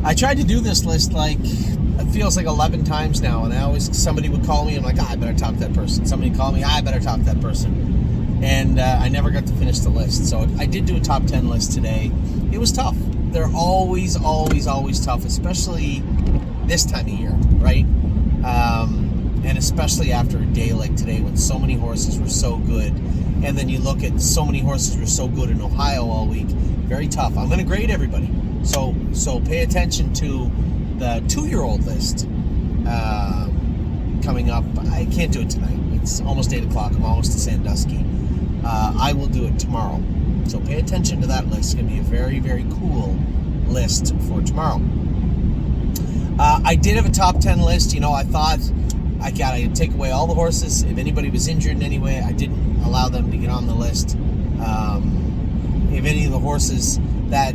I tried to do this list like, it feels like 11 times now, and somebody would call me, and I'm like, I better talk to that person. Somebody called me, I better talk to that person. And I never got to finish the list. So I did do a top 10 list today. It was tough. They're always tough, especially this time of year, right? And especially after a day like today when so many horses were so good. And then you look at so many horses were so good in Ohio all week. Very tough. I'm going to grade everybody. So pay attention to the 2-year-old list coming up. I can't do it tonight. It's almost 8 o'clock. I'm almost to Sandusky. I will do it tomorrow. So pay attention to that list. It's going to be a very, very cool list for tomorrow. I did have a top 10 list. I thought I gotta take away all the horses. If anybody was injured in any way, I didn't allow them to get on the list. If any of the horses that,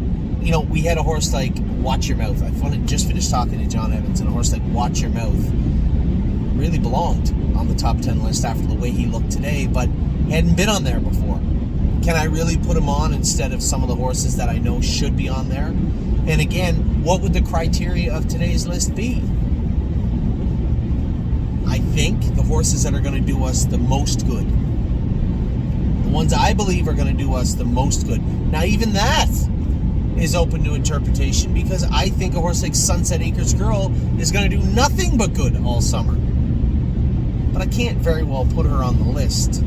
we had a horse like Watch Your Mouth. I just finished talking to John Evans, and a horse like Watch Your Mouth really belonged on the top 10 list after the way he looked today, but hadn't been on there before. Can I really put him on instead of some of the horses that I know should be on there? And again, what would the criteria of today's list be? I think the horses that are going to do us the most good. The ones I believe are going to do us the most good. Now, even that is open to interpretation, because I think a horse like Sunset Acres Girl is going to do nothing but good all summer. But I can't very well put her on the list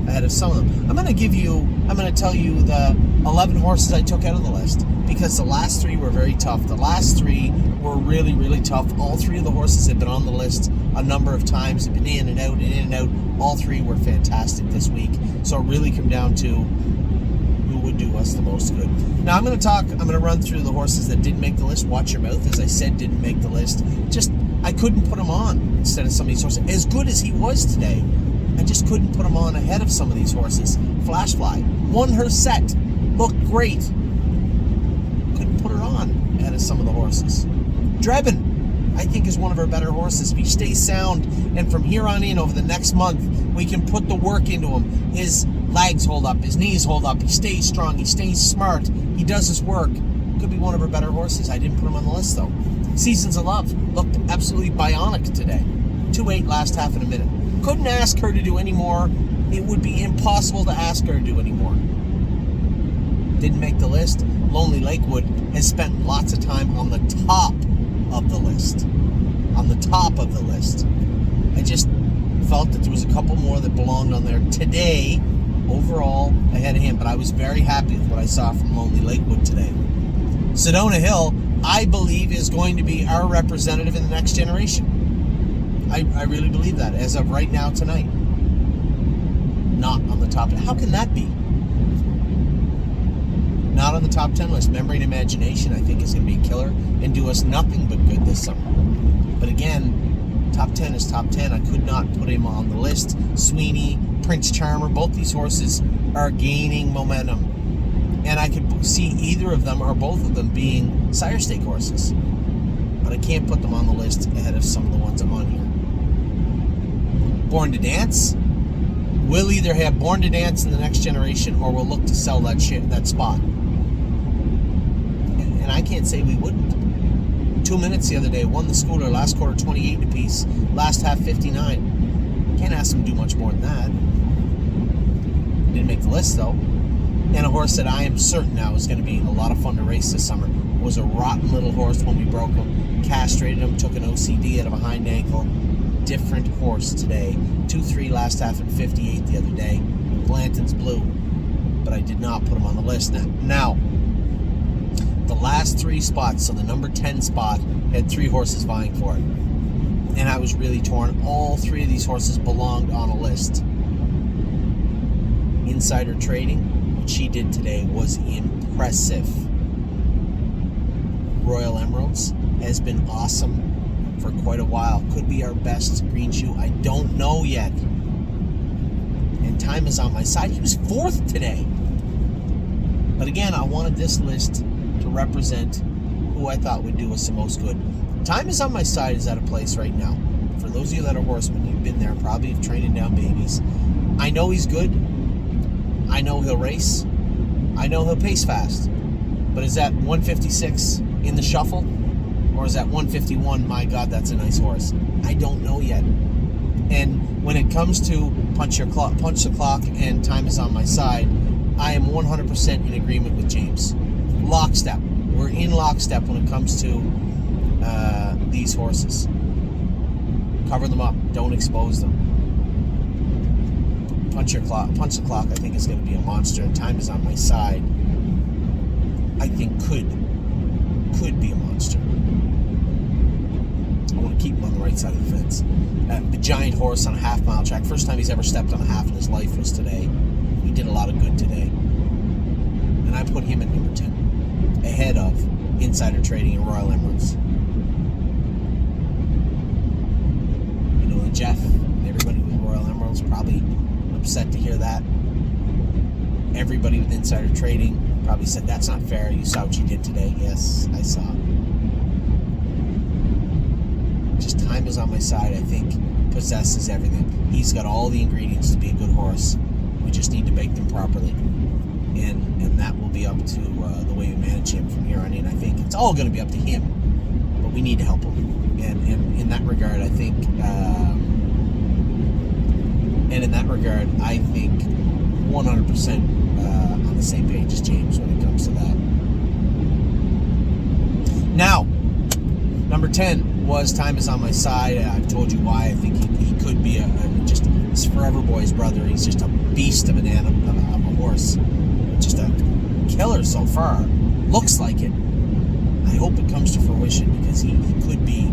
ahead of some of them. I'm going to tell you the 11 horses I took out of the list, because the last 3 were very tough. The last 3 were really, really tough. All 3 of the horses have been on the list a number of times, have been in and out and in and out. All 3 were fantastic this week. So it really come down to who would do us the most good. Now I'm going to run through the horses that didn't make the list. Watch Your Mouth, as I said, didn't make the list. I couldn't put him on instead of some of these horses. As good as he was today, I just couldn't put him on ahead of some of these horses. Flashfly won her set, looked great. Couldn't put her on ahead of some of the horses. Drebin, I think, is one of our better horses. If he stays sound, and from here on in over the next month, we can put the work into him. His legs hold up, his knees hold up, he stays strong, he stays smart, he does his work. Could be one of our better horses. I didn't put him on the list though. Seasons of Love looked absolutely bionic today. 2-8 last half in a minute. Couldn't ask her to do any more. It would be impossible to ask her to do any more. Didn't make the list. Lonely Lakewood has spent lots of time on the top of the list. On the top of the list. I just felt that there was a couple more that belonged on there today, overall, ahead of him. But I was very happy with what I saw from Lonely Lakewood today. Sedona Hill, I believe, is going to be our representative in the next generation. I really believe that, as of right now tonight. Not on the top 10. How can that be? Not on the top 10 list. Memory and Imagination, I think, is going to be a killer and do us nothing but good this summer. But again, top 10 is top 10. I could not put him on the list. Sweeney, Prince Charmer, both these horses are gaining momentum. And I could see either of them or both of them being sire stake horses. But I can't put them on the list ahead of some of the ones I'm on here. Born to Dance. We'll either have Born to Dance in the next generation, or we'll look to sell that spot. And I can't say we wouldn't. 2 minutes the other day, won the schooler, last quarter 28 apiece, last half 59. Can't ask him to do much more than that. Didn't make the list though. And a horse that I am certain now is going to be a lot of fun to race this summer. Was a rotten little horse when we broke him, castrated him, took an OCD out of a hind ankle. Different horse today. 2-3 last half and 58 the other day. Blanton's Blue. But I did not put him on the list. Now, the last 3 spots, so the number 10 spot, had 3 horses vying for it. And I was really torn. All 3 of these horses belonged on a list. Insider Trading, what she did today was impressive. Royal Emeralds has been awesome for quite a while. Could be our best green shoe. I don't know yet. And time is on my side. He was 4th today. But again, I wanted this list to represent who I thought would do us the most good. Time is on my side is at a place right now. For those of you that are horsemen, you've been there, probably training down babies. I know he's good. I know he'll race. I know he'll pace fast. But is that 156 in the shuffle? Or is that 151, my God, that's a nice horse? I don't know yet. And when it comes to punch the clock and time is on my side, I am 100% in agreement with James. Lockstep. We're in lockstep when it comes to these horses. Cover them up. Don't expose them. Punch the clock, I think, is going to be a monster. And time is on my side. I think could be a monster. I want to keep him on the right side of the fence. The giant horse on a half-mile track. First time he's ever stepped on a half in his life was today. He did a lot of good today. And I put him at number 10, ahead of Insider Trading and Royal Emeralds. You know, Jeff and everybody with Royal Emeralds probably upset to hear that. Everybody with Insider Trading probably said, that's not fair. You saw what you did today. Yes, I saw. Just time is on my side. I think possesses everything. He's got all the ingredients to be a good horse. We just need to bake them properly. And that will be up to the way we manage him from here on in. I think it's all going to be up to him, but we need to help him. And in that regard, I think, 100% on the same page as James when it comes to that. Now, number 10 was Time Is On My Side. I've told you why. I think he could be just this Forever Boy's brother. He's just a beast of a horse. Just a killer so far. Looks like it. I hope it comes to fruition because he could be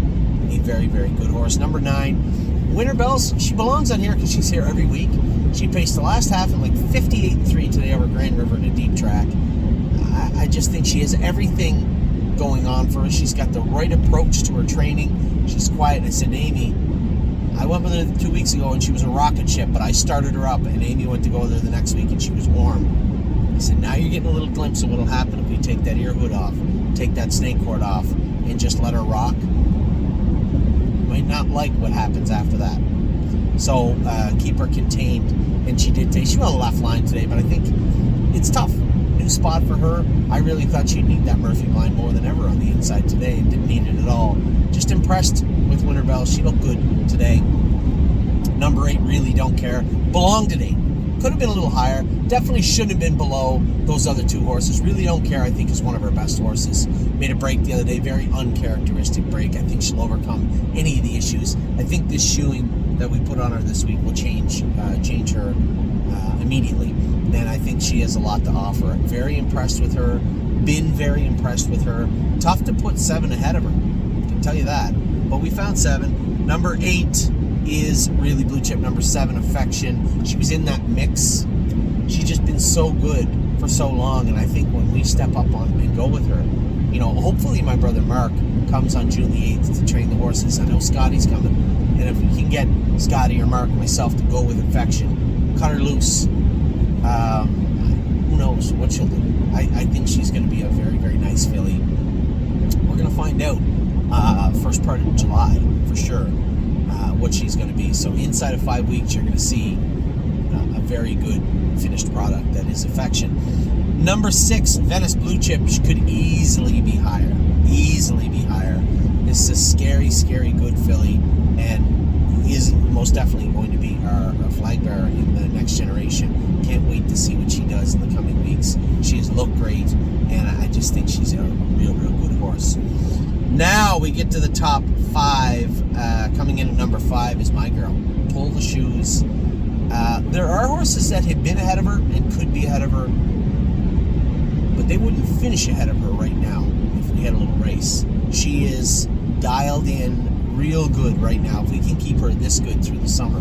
a very, very good horse. Number 9, Winter Bells. She belongs on here because she's here every week. She paced the last half in like 58-3 today over Grand River in a deep track. I just think she has everything going on for her. She's got the right approach to her training. She's quiet. I said to Amy, I went with her 2 weeks ago and she was a rocket ship, but I started her up and Amy went to go with her the next week and she was warm. I said, now you're getting a little glimpse of what will happen if we take that ear hood off, take that snake cord off, and just let her rock. You might not like what happens after that. So keep her contained. And she did take, she went on the left line today, but I think it's tough. New spot for her. I really thought she'd need that Murphy blind more than ever on the inside today and didn't need it at all. Just impressed with Winter Bell. She looked good today. Number 8, Really Don't Care. Belonged today. Could have been a little higher. Definitely shouldn't have been below those other 2 horses. Really Don't Care, I think, is one of her best horses. Made a break the other day. Very uncharacteristic break. I think she'll overcome any of the issues. I think this shoeing that we put on her this week will change her immediately. And I think she has a lot to offer. Very impressed with her. Been very impressed with her. Tough to put 7 ahead of her. I can tell you that. But we found 7. Number 8 is Really Blue Chip. Number 7, Affection. She was in that mix. She's just been so good for so long. And I think when we step up on and go with her, you know, hopefully my brother Mark comes on June the 8th to train the horses. I know Scotty's coming. And if we can get Scotty or Mark or myself to go with Affection, cut her loose, who knows what she'll do. I think she's going to be a very, very nice filly. We're going to find out first part of July for sure what she's going to be. So inside of 5 weeks, you're going to see a very good finished product that is Affection. Number 6, Venice Blue Chip. She could easily be higher. Easily be higher. This is a scary, scary good filly and is most definitely going to be our flag bearer in the next generation. Can't wait to see what she does in the coming weeks. She has looked great, and I just think she's a real, real good horse. Now we get to the top 5. Coming in at number 5 is my girl. Pull the Shoes. There are horses that have been ahead of her and could be ahead of her, but they wouldn't finish ahead of her right now if we had a little race. She is dialed in real good right now. If we can keep her this good through the summer.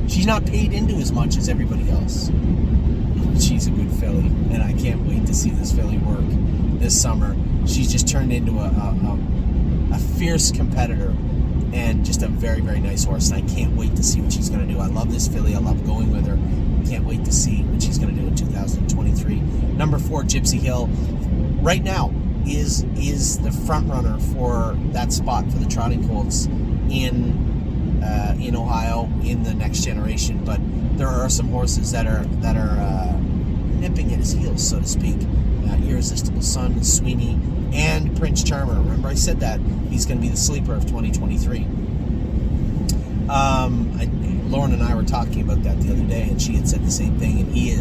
She's not paid into as much as everybody else. She's a good filly, and I can't wait to see this filly work this summer. She's just turned into a fierce competitor and just a very, very nice horse, and I can't wait to see what she's going to do. I love this filly. I love going with her. Can't wait to see what she's going to do in 2023. Number 4, Gypsy Hill. Right now is the front runner for that spot for the trotting colts in Ohio in the next generation, but there are some horses that are nipping at his heels, so to speak. Irresistible Sun, Sweeney, and Prince Charmer. Remember I said that he's going to be the sleeper of 2023. Lauren and I were talking about that the other day, and she had said the same thing, and he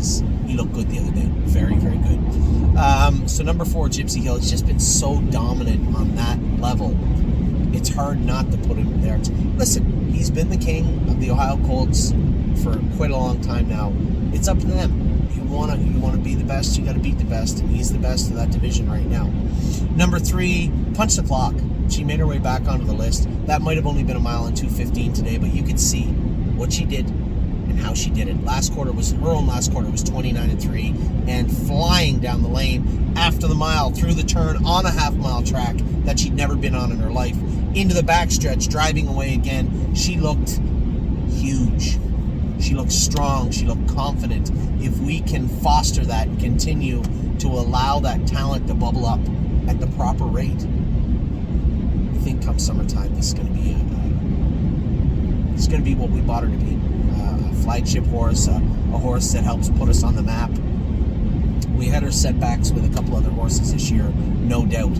looked good the other day. Very, very good. So number 4, Gypsy Hill, has just been so dominant on that level. It's hard not to put him there. Listen, he's been the king of the Ohio Colts for quite a long time now. It's up to them. You want to be the best, you got to beat the best, and he's the best of that division right now. Number 3, Punch the Clock. She made her way back onto the list. That might have only been a mile and 2:15 today, but you could see what she did and how she did it. Her own last quarter was 29-3, and flying down the lane after the mile, through the turn on a half-mile track that she'd never been on in her life, into the backstretch, driving away again. She looked huge. She looked strong. She looked confident. If we can foster that and continue to allow that talent to bubble up at the proper rate, I think come summertime, this is going to be what we bought her to be. A flagship horse, a horse that helps put us on the map. We had her setbacks with a couple other horses this year, no doubt,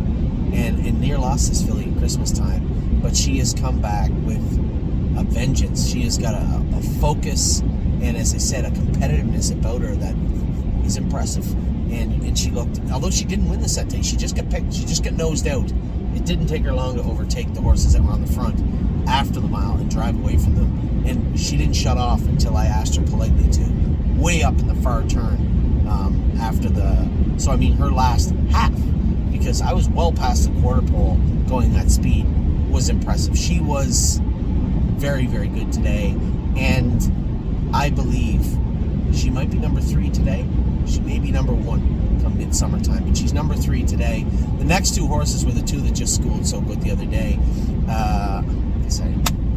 and near lost this filly at Christmas time. But she has come back with a vengeance. She has got a focus, and as I said, a competitiveness about her that is impressive. And she looked, although she didn't win the set day, she just got picked. She just got nosed out. It didn't take her long to overtake the horses that were on the front after the mile and drive away from them. And she didn't shut off until I asked her politely to, way up in the far turn her last half, because I was well past the quarter pole going that speed, was impressive. She was very, very good today, and I believe she might be number 3 today. She may be number 1 come midsummertime, but she's number 3 today. The next 2 horses were the 2 that just schooled so good the other day. I guess I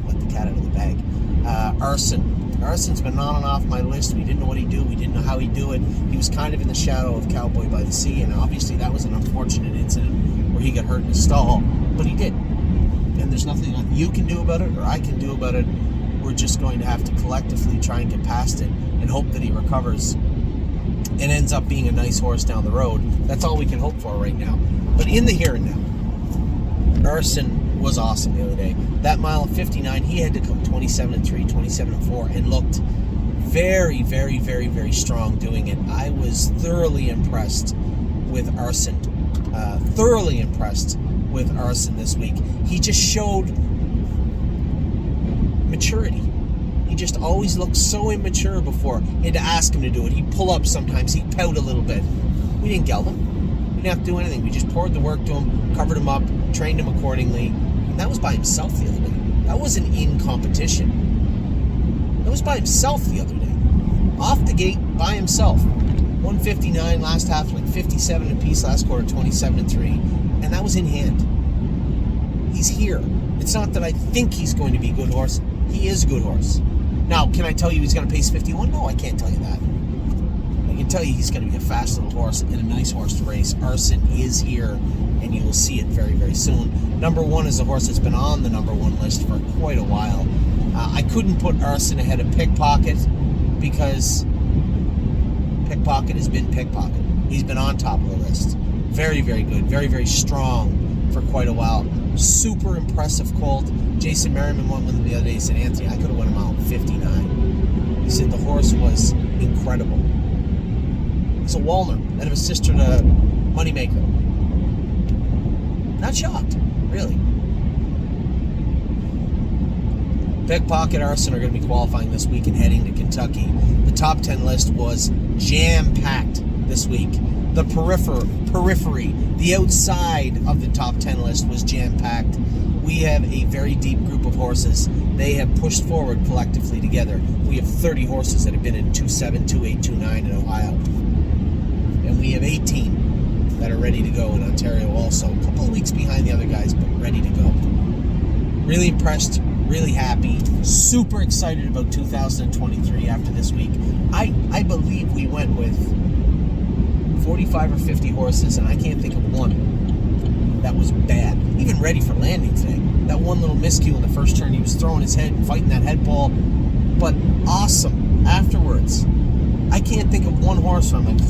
let the cat out of the bag. Arson's been on and off my list. We didn't know what he'd do. We didn't know how he'd do it. He was kind of in the shadow of Cowboy by the Sea, and obviously that was an unfortunate incident where he got hurt in his stall, but he did. And there's nothing you can do about it or I can do about it. We're just going to have to collectively try and get past it and hope that he recovers and ends up being a nice horse down the road. That's all we can hope for right now. But in the here and now, Arson was awesome the other day. That mile of 59, he had to come 27-3, 27-4, and looked very, very, very, very strong doing it. I was thoroughly impressed with Arson. This week. He just showed maturity. He just always looked so immature before. You had to ask him to do it. He'd pull up sometimes. He'd pout a little bit. We didn't geld him. We didn't have to do anything. We just poured the work to him, covered him up, trained him accordingly. And that was by himself the other day. That wasn't in competition. That was by himself the other day. Off the gate, by himself. 159 last half, like 57 apiece last quarter, 27-3. And that was in hand. He's here. It's not that I think he's going to be a good horse. He is a good horse. Now, can I tell you he's going to pace 51? No, I can't tell you that. I can tell you he's going to be a fast little horse and a nice horse to race. Arson is here, and you will see it very, very soon. Number 1 is a horse that's been on the number 1 list for quite a while. I couldn't put Arson ahead of Pickpocket because Pickpocket has been Pickpocket. He's been on top of the list. Very, very good. Very, very strong for quite a while. Super impressive colt. Jason Merriman won with him the other day. He said, Anthony, I could have won him out 59. He said the horse was incredible. He's a Walner, that of a sister to Moneymaker. Not shocked, really. Pickpocket, Arson are going to be qualifying this week and heading to Kentucky. The top 10 list was jam-packed this week. The periphery, the outside of the top 10 list was jam-packed. We have a very deep group of horses. They have pushed forward collectively together. We have 30 horses that have been in 2-7, 2-8, 2-9 in Ohio. And we have 18 that are ready to go in Ontario also. A couple of weeks behind the other guys, but ready to go. Really impressed, really happy, super excited about 2023 after this week. I believe we went with 45 or 50 horses, and I can't think of one that was bad. Even ready for landing today. That one little miscue in the first turn, he was throwing his head and fighting that head ball, but awesome afterwards. I can't think of one horse where I'm like,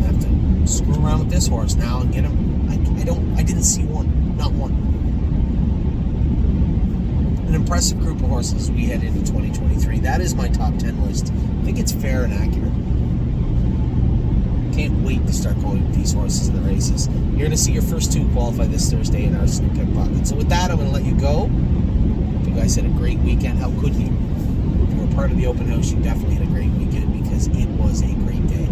I have to screw around with this horse now and get him. I didn't see one. Not one. An impressive group of horses we head into 2023. That is my top 10 list. I think it's fair and accurate. Can't wait to start going with these horses in the races. You're going to see your first 2 qualify this Thursday in our Snoop Pick Pocket. So with that, I'm going to let you go. Hope you guys had a great weekend. How could you? If you were part of the open house, you definitely had a great weekend because it was a great day.